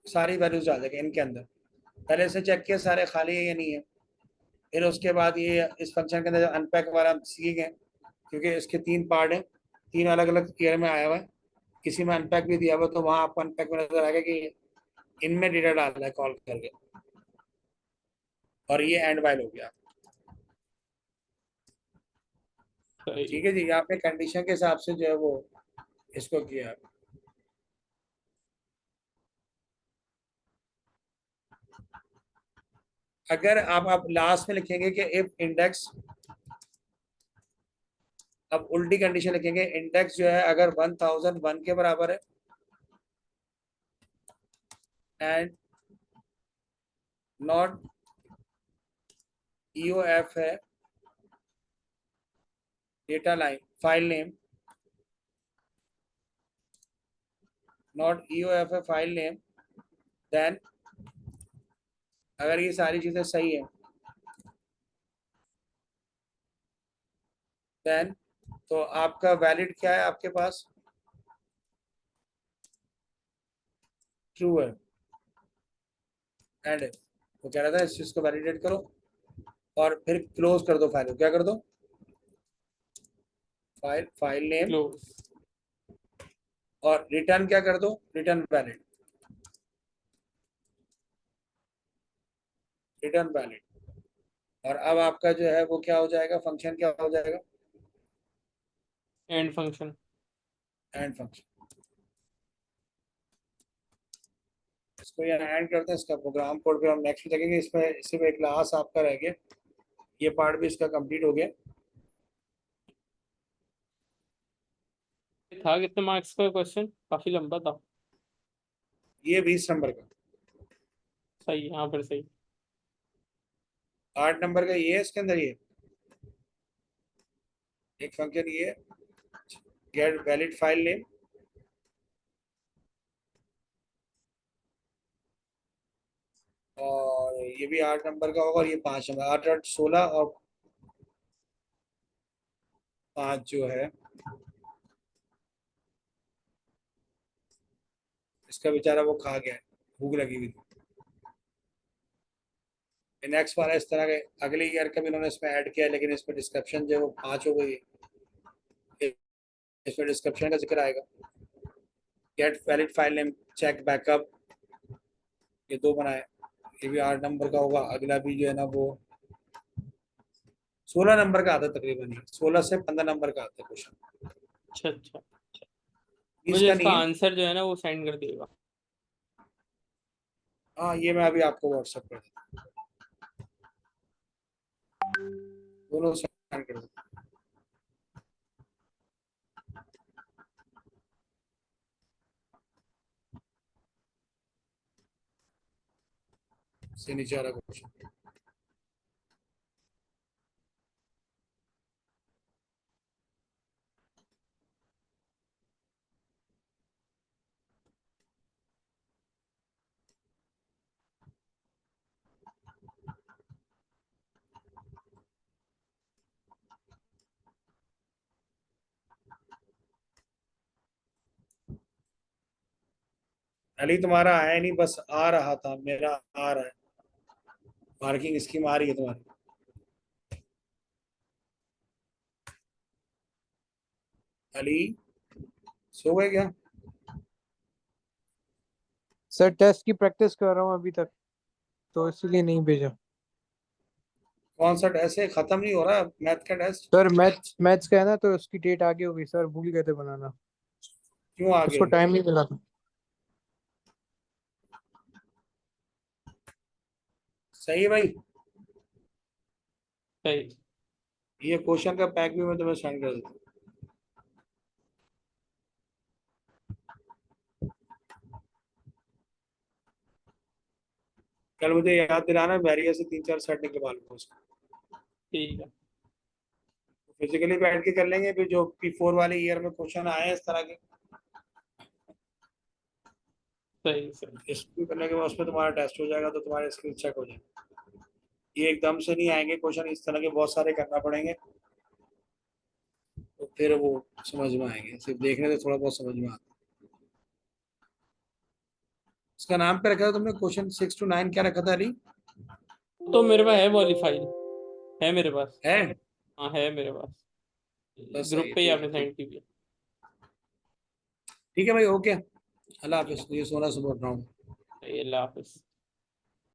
सारी वैल्यूज डाल देगा इनके अंदर। पहले से चेक किया सारे खाली है या नहीं है, फिर उसके बाद ये इस फंक्शन के अंदर अनपैक वाला हम सीख गए, क्योंकि इसके 3 पार्ट हैं, 3 अलग अलग ईयर में आया हुआ है। किसी में अनपैक भी दिया हुआ तो वहां आपको अनपैक में नजर आएगा कि इनमें डेटा डालना है कॉल करके। और ये एंड वाइल हो गया, सही। ठीक है जी। यहाँ पे कंडीशन के हिसाब से जो है वो इसको किया। अगर आप लास्ट में लिखेंगे कि इफ इंडेक्स, अब उल्टी कंडीशन लिखेंगे, इंडेक्स जो है अगर 1001 के बराबर है एंड नॉट EOF है data line, file name, not EOF है फाइल नेम, देन अगर ये सारी चीजें सही है, देन तो आपका वैलिड क्या है आपके पास, ट्रू है। एंड वो कह रहा था इस चीज को वैलिडेट करो और फिर क्लोज कर दो फाइल को। क्या कर दो, फाइल नेम, क्लोज। और रिटर्न क्या कर दो, रिटर्न वैलिड, रिटर्न वैलिड। और अब आपका जो है वो क्या हो जाएगा, फंक्शन क्या हो जाएगा, एंड फंक्शन। And function. इसको यहाँ एंड करते हैं, इसका प्रोग्राम कोड पे हम नेक्स्ट देखेंगे। इसमें सिर्फ एक क्लास आपका रह गया, ये पार्ट भी इसका कंप्लीट हो गया। था कितने मार्क्स का क्वेश्चन, काफी लंबा था। ये 20 नंबर का, सही, यहाँ पर सही। 8 नंबर का ये है। इसके अंदर ये एक फंक्शन ये गेट वैलिड फाइल नेम, और ये भी 8 नंबर का होगा, और ये 5 नंबर, 8 8 16 और 5 जो है इसका बेचारा वो खा गया है, भूख लगी हुई थी। नेक्स्ट वाला इस तरह के अगले ईयर का भी इन्होंने इसमें ऐड किया है, लेकिन इसमें डिस्क्रिप्शन जो है वो 5 हो गई है। इसमें डिस्क्रिप्शन का जिक्र आएगा। Get valid file name, check backup, ये 2 बनाए। ये भी 8 नंबर का होगा। अगला भी जो है ना वो 16 नंबर का आता है तकरीबन, 16 से 15 नंबर का आता है क्वेश्चन। अच्छा अच्छा, मुझे इसका इसका नहीं है। आंसर जो है ना वो सेंड कर दिएगा। हाँ, ये मैं अभी आपको व्हाट्सएप कर देता हूँ, दोनों सेंड कर देता हूँ। से नीचे आ रहा क्वेश्चन। अली तुम्हारा आया नहीं, बस आ रहा था, मेरा आ रहा है। मार्किंग स्कीम आ रही है तुम्हारी। अली सो गए क्या? सर टेस्ट की प्रैक्टिस कर रहा हूँ अभी तक, तो इसलिए नहीं भेजा। कौन सा टेस्ट है? खत्म नहीं हो रहा मैथ का टेस्ट? सर मैथ्स मैथ्स का है ना, तो उसकी डेट आगे हो गई सर, भूल गए थे बनाना। क्यों आगे? उसको टाइम नहीं मिला था। सही है भाई। सही। ये क्वेश्चन का पैक भी मैं तुम्हें सेंड कर देता हूँ। कल मुझे याद दिलाना, बैरियर से 3-4 सेट निकलवा लूंगा उसको। ठीक है। फिजिकली बैठ के कर लेंगे, फिर जो P4 वाले ईयर में क्वेश्चन आए हैं इस तरह के, सही सही। इसको करने के बाद उसमें तुम्हारा टेस्ट हो जाएगा, तो तुम्हारे स्किल चेक हो जाएगा। ये एकदम से नहीं आएंगे क्वेश्चन, इस तरह के बहुत सारे करना पड़ेंगे, तो फिर वो समझ में आएंगे। सिर्फ देखने से थोड़ा बहुत समझ में आता है। इसका नाम पे रखा था तुमने क्वेश्चन 6 to 9, क्या रखा था अली? तो मेरे पास है वाली फाइल, है मेरे पास। है? हाँ है मेरे पास, बस सही ग्रुप है, पे ही ठीक आपने है, सेंड की हुई है। ठीक है भाई, ओके। अल्लाह हाफिज, ये सोना सुबह उठ रहा हूँ। अल्लाह हाफिज।